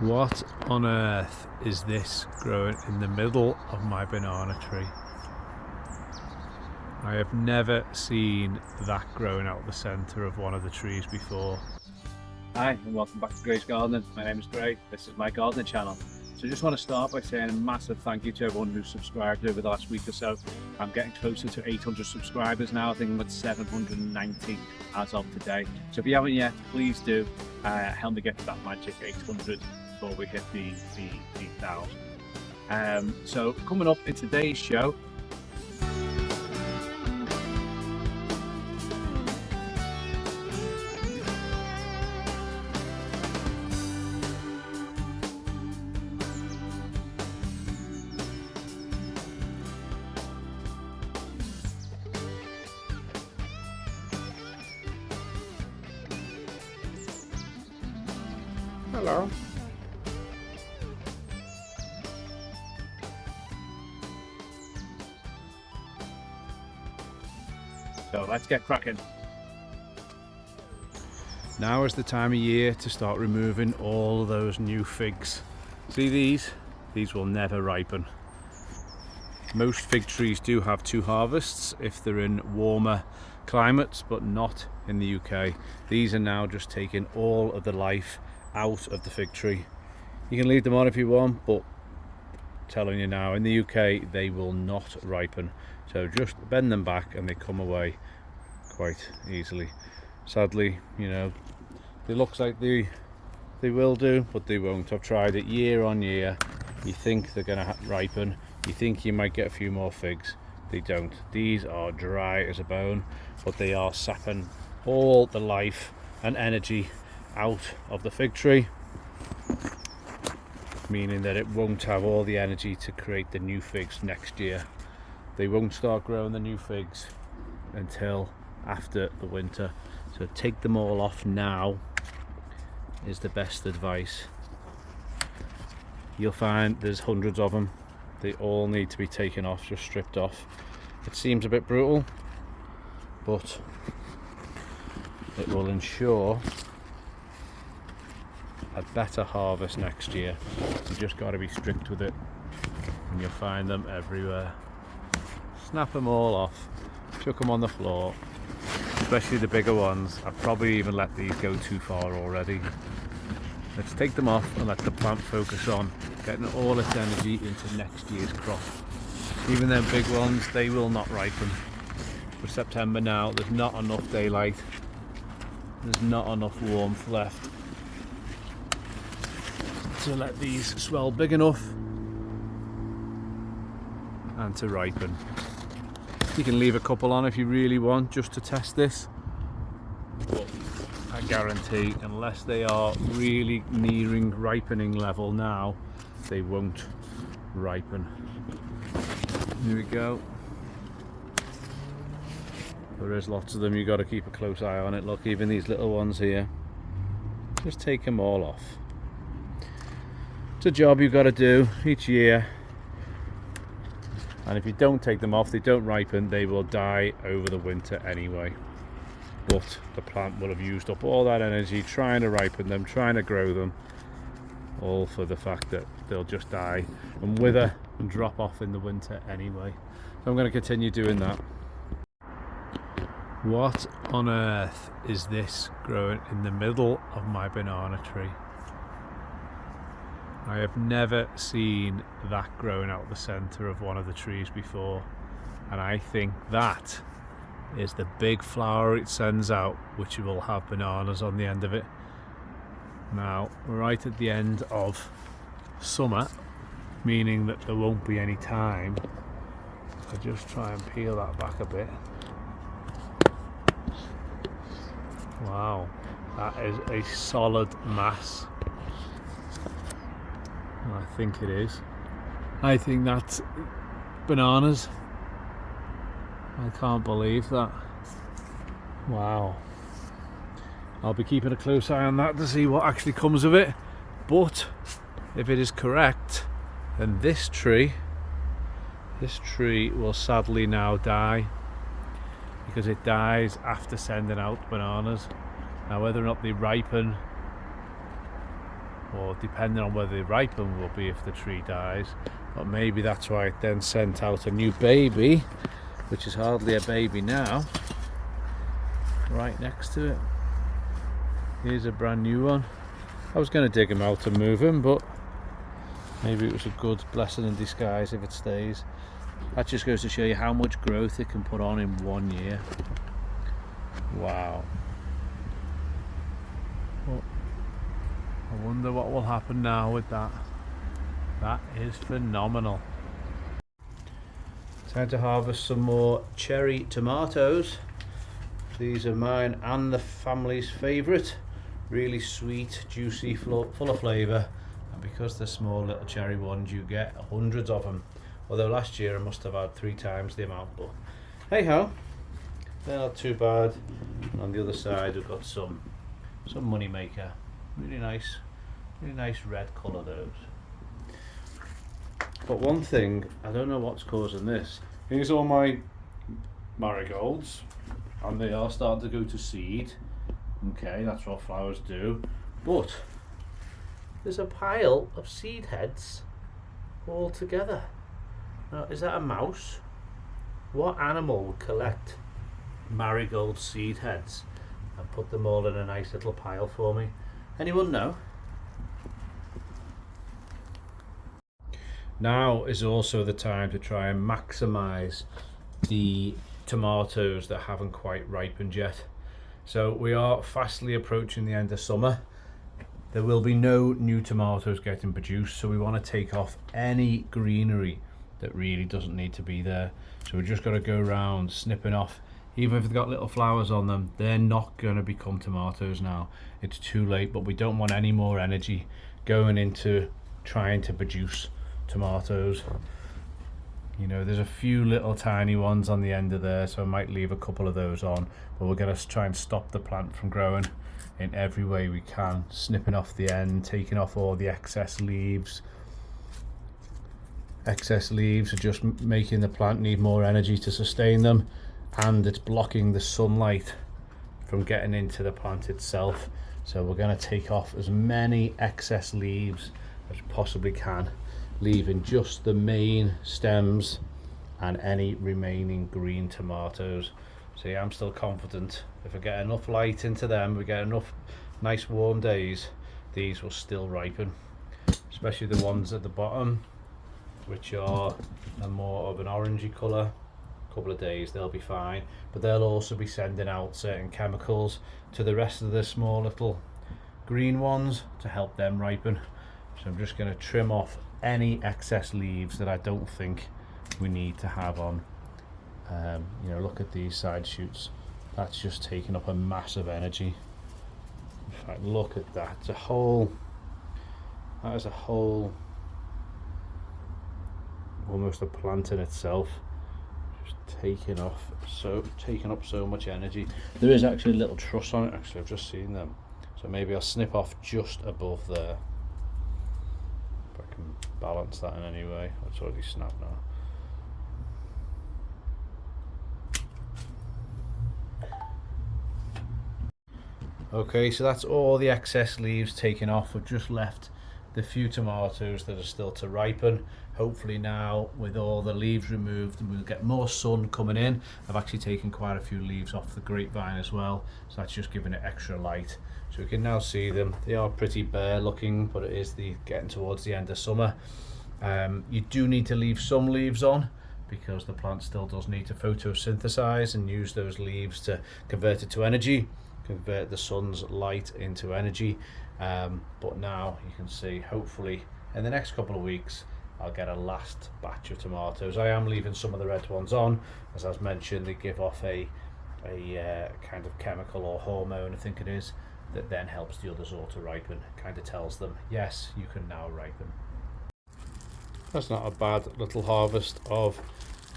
What on earth is this growing in the middle of my banana tree? I have never seen that growing out the centre of one of the trees before. Hi and welcome back to Gray's Gardening. My name is Gray, this is my gardening channel. So I just want to start by saying a massive thank you to everyone who subscribed over the last week or so. I'm getting closer to 800 subscribers now. I think I'm at 790 as of today. So if you haven't yet, please do help me get to that magic 800 before we hit the 1,000. So coming up in today's show, Hello. so let's get cracking. Now is the time of year to start removing all those new figs. See these? These will never ripen. Most fig trees do have two harvests if they're in warmer climates, but not in the UK. These are now just taking all of the life out of the fig tree. You can leave them on if you want, but I'm telling you now, in the UK they will not ripen. So just bend them back and they come away quite easily. Sadly, you know, it looks like they will do, but they won't. I've tried it year on year. You think they're gonna ripen, you think you might get a few more figs. They don't. These are dry as a bone, but they are sapping all the life and energy out of the fig tree, meaning that it won't have all the energy to create the new figs next year. They won't start growing the new figs until after the winter. So take them all off now is the best advice. You'll find there's hundreds of them. They all need to be taken off, just stripped off. It seems a bit brutal, but it will ensure a better harvest next year. You just got to be strict with it, and you'll find them everywhere. Snap them all off, chuck them on the floor, especially the bigger ones. I've probably even let these go too far already. Let's take them off and let the plant focus on getting all its energy into next year's crop. Even them big ones, they will not ripen. For September now, there's not enough daylight, there's not enough warmth left to let these swell big enough and to ripen. You can leave a couple on if you really want, just to test this, but I guarantee unless they are really nearing ripening level now, they won't ripen. Here we go. There is lots of them, you got to keep a close eye on it. Look, even these little ones here, just take them all off. It's a job you've got to do each year, and if you don't take them off, they don't ripen, they will die over the winter anyway. But the plant will have used up all that energy trying to ripen them, trying to grow them, all for the fact that they'll just die and wither and drop off in the winter anyway. So I'm going to continue doing that. What on earth is this growing in the middle of my banana tree? I have never seen that growing out the centre of one of the trees before, and I think that is the big flower it sends out, which will have bananas on the end of it. Now we're right at the end of summer, meaning that there won't be any time to just try and peel that back a bit. Wow, that is a solid mass. I think it is. I think that's bananas. I can't believe that. Wow. I'll be keeping a close eye on that to see what actually comes of it. But if it is correct, then this tree will sadly now die, because it dies after sending out bananas. Now whether or not they ripen or depending on whether they ripen will be if the tree dies. But maybe that's why it then sent out a new baby, which is hardly a baby now, right next to it. Here's a brand new one. I was going to dig him out and move him, but maybe it was a good blessing in disguise if it stays. That just goes to show you how much growth it can put on in 1 year. Wow. Well, I wonder what will happen now with that. That is phenomenal. Time to harvest some more cherry tomatoes. These are mine and the family's favourite. Really sweet, juicy, full of flavour. And because they're small little cherry ones, you get hundreds of them. Although last year I must have had 3 times the amount, but hey ho, they're not too bad. And on the other side we've got some money maker. Really nice red colour those. But one thing, I don't know what's causing this. Here's all my marigolds, and they are starting to go to seed. Okay, that's what flowers do. But there's a pile of seed heads all together. Now, is that a mouse? What animal would collect marigold seed heads and put them all in a nice little pile for me? Anyone know? Now is also the time to try and maximise the tomatoes that haven't quite ripened yet. So we are fastly approaching the end of summer. There will be no new tomatoes getting produced, so we want to take off any greenery that really doesn't need to be there. So we're just got to go around snipping off. Even if they've got little flowers on them, they're not going to become tomatoes now. It's too late, but we don't want any more energy going into trying to produce tomatoes. You know, there's a few little tiny ones on the end of there, so I might leave a couple of those on, but we're going to try and stop the plant from growing in every way we can, snipping off the end, taking off all the excess leaves. Excess leaves are just making the plant need more energy to sustain them, and it's blocking the sunlight from getting into the plant itself. So we're going to take off as many excess leaves as we possibly can, leaving just the main stems and any remaining green tomatoes. So yeah, I'm still confident if I get enough light into them, we get enough nice warm days, these will still ripen, especially the ones at the bottom, which are more of an orangey colour. A couple of days they'll be fine, but they'll also be sending out certain chemicals to the rest of the small little green ones to help them ripen. So I'm just going to trim off any excess leaves that I don't think we need to have on. You know, look at these side shoots, that's just taking up a massive energy. In fact, look at that, that is a whole almost a plant in itself, just taking up so much energy. There is actually a little truss on it, actually I've just seen them, so maybe I'll snip off just above there if I can balance that in any way. It's already snapped now. Okay, so that's all the excess leaves taken off. We've just left the few tomatoes that are still to ripen. Hopefully now with all the leaves removed we'll get more sun coming in. I've actually taken quite a few leaves off the grapevine as well, so that's just giving it extra light. So we can now see them. They are pretty bare looking, but it is getting towards the end of summer. You do need to leave some leaves on because the plant still does need to photosynthesize and use those leaves to convert it to energy, convert the sun's light into energy. But now you can see, hopefully in the next couple of weeks I'll get a last batch of tomatoes. I am leaving some of the red ones on, as I was mentioned. They give off a kind of chemical or hormone, I think it is, that then helps the others all to ripen. Kind of tells them, yes, you can now ripen. That's not a bad little harvest of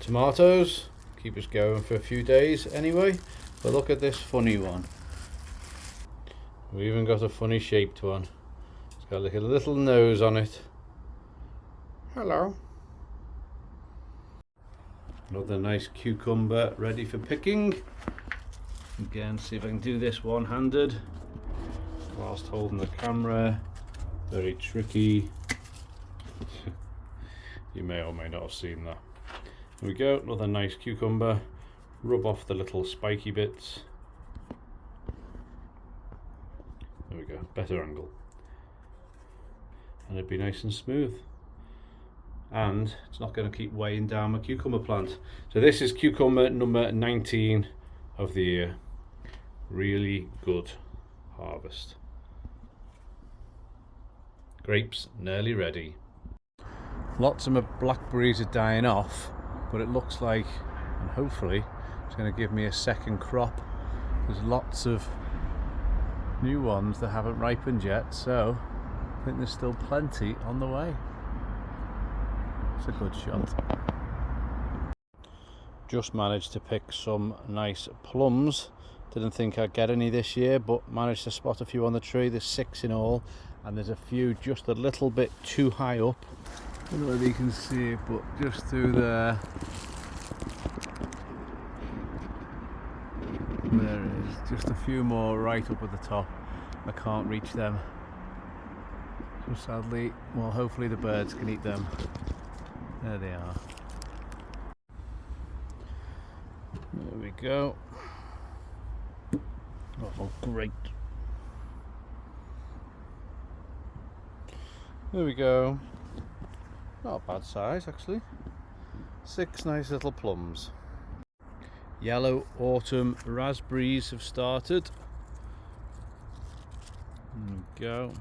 tomatoes. Keep us going for a few days anyway. But look at this funny one. We even got a funny shaped one. It's got like a little nose on it. Hello. Another nice cucumber ready for picking. Again, see if I can do this one-handed whilst holding the camera. Very tricky. You may or may not have seen that. There we go, another nice cucumber. Rub off the little spiky bits. There we go, better angle. And it'd be nice and smooth. And it's not going to keep weighing down my cucumber plant. So this is cucumber number 19 of the year. Really good harvest. Grapes nearly ready. Lots of my blackberries are dying off, but it looks like, and hopefully, it's going to give me a second crop. There's lots of new ones that haven't ripened yet, so I think there's still plenty on the way. It's a good shot. Just managed to pick some nice plums. Didn't think I'd get any this year, but managed to spot a few on the tree. There's 6 in all, and there's a few just a little bit too high up. I don't know whether you can see it, but just through there. There it is. Just a few more right up at the top. I can't reach them. So sadly, well, hopefully the birds can eat them. There they are. There we go. Oh, great. There we go. Not a bad size actually. 6 nice little plums. Yellow autumn raspberries have started. There we go.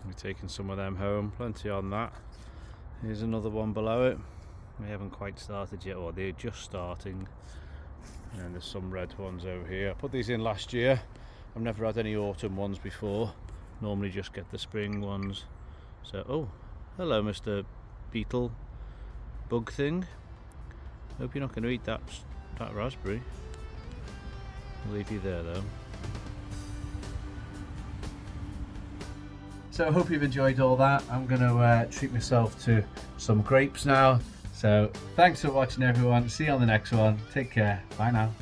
We're taking some of them home, plenty on that. Here's another one below it. They haven't quite started yet, or they're just starting. And there's some red ones over here. I put these in last year. I've never had any autumn ones before. Normally just get the spring ones. So, oh, hello Mr. Beetle bug thing. Hope you're not going to eat that raspberry. I'll leave you there though. So I hope you've enjoyed all that. I'm going to treat myself to some grapes now. So thanks for watching everyone. See you on the next one. Take care. Bye now.